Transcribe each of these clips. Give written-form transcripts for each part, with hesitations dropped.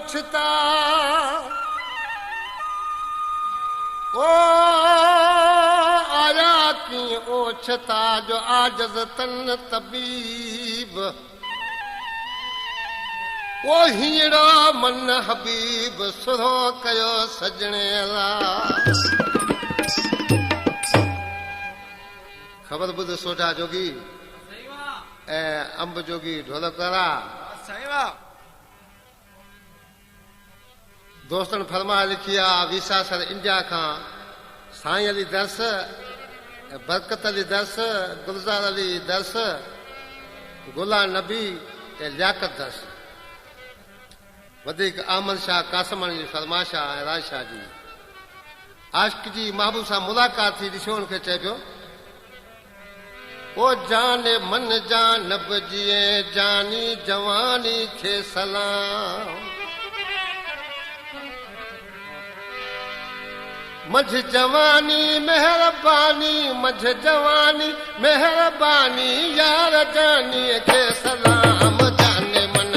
ओछता ओ आया की ओछता जो आजज़ तन तबीब ओ हीरा मन हबीब सुरो कयो सजणे ला खबर बुध सोढा जोगी ए अंब जोगी ढोलक वाला दोस्तन फरमा लिखिया वीसा सर इंडिया खां साईं अली दर्स बरकत अली दर्स गुलजार अली दर्स गुला नबी ए लियाकत दर्स वधीक अहमद शाह कासम अली फरमाशा ऐं राजशाह जी आशिक जी महबूब सां मुलाक़ात थी ॾिसो हुनखे चए पियो ओ जाने मन जानब जिए जानी जवानी खे सलाम मझ जवानी मेहरबानी मझ जवानी मेहरबानी यार जानी खे सलाम जाने मन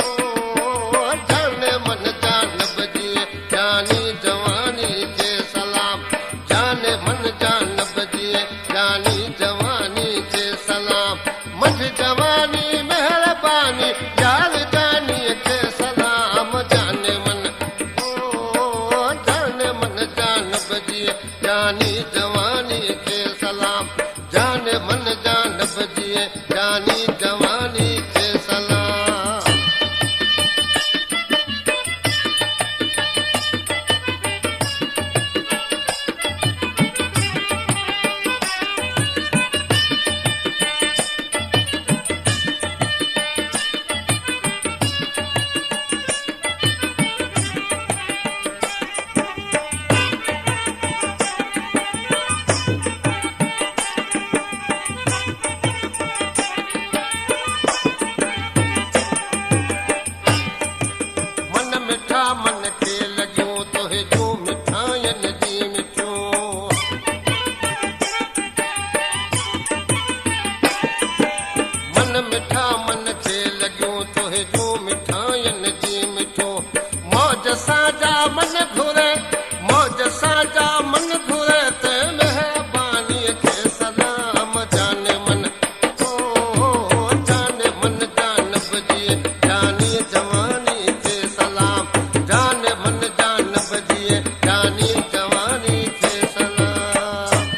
ओ जाने मन जानब जिए जानी जवानी खे सलाम जाने मन जानब जिए जानी जवानी खे सलाम मझ जवानी मेहरबानी यार जानी खे सलाम जाने मन ओ जाने मन जानब जिए जानी जवानी खे सलाम जाने मन जानब जिए जानी जवानी खे सलाम मन खे लॻियो तोहे जो मिठायन जी मिठियो मन मिठा मन खे लॻियो तोहे जो मिठायन जी मिठो मौज सां जा मन घुरे मौज सां जा मन घुरे त मेहरबानीअ खे सलाम जाने मन ओ जाने मन जानब जिए जानी जवानी खे सलाम जाने मन जानब जिए जानी जवानी खे सलाम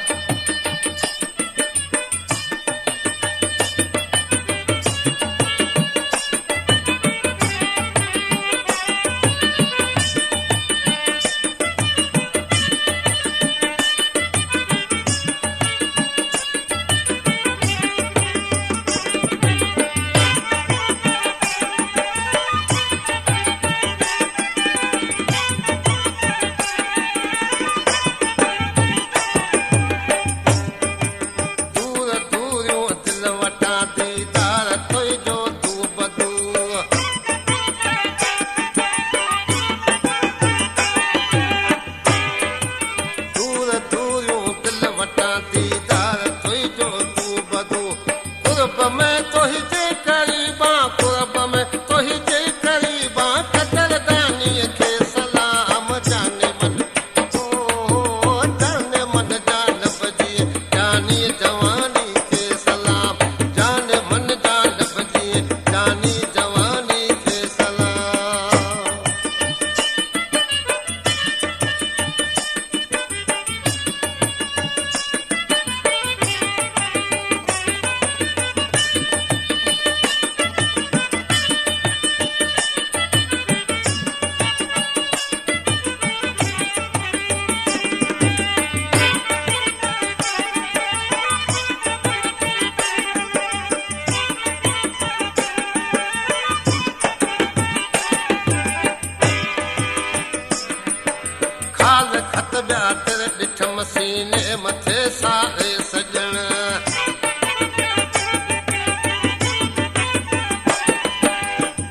दूर दूरियूं दिल वटां दीदार तुंहिंजो तू बदू दूर दूरियूं दिल वटां दीदार तुंहिंजो तू बदू कुर्ब में तुंहिंजे क़रीबां कुर्ब में तुंहिंजे क़रीबां कदरदानीअ खे सलाम जाने मन ओ जाने मन जानब जिए जानी जवानी खे सलाम जाने मन जानब जिए जानी जवानी खे सलाम खाल खत ॿिया ॾिठम सीने मथे सारे सजण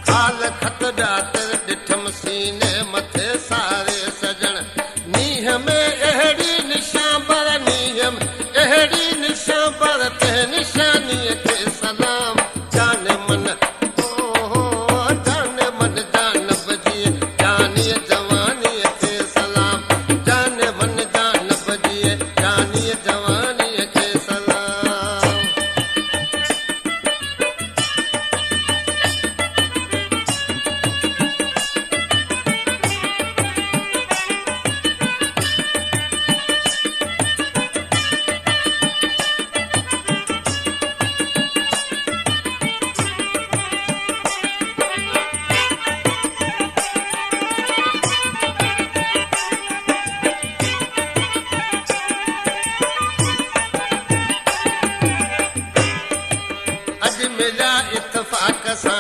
खाल खत ॿिया ॾिठम सीने मथे सारे सजण नीह में अहिड़ी निशां पर नीह में अहिड़ी निशां पर ते निशानीअ खे सलाम जाने मन ओ जाने मन जानब जिए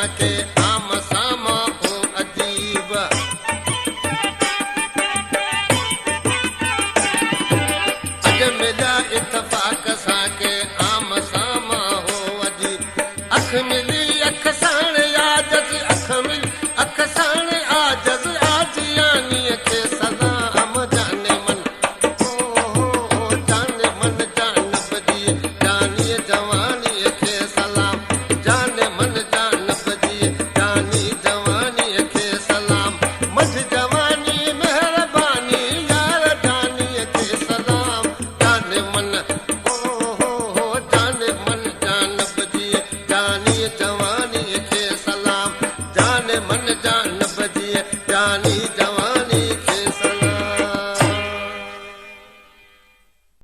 असांखे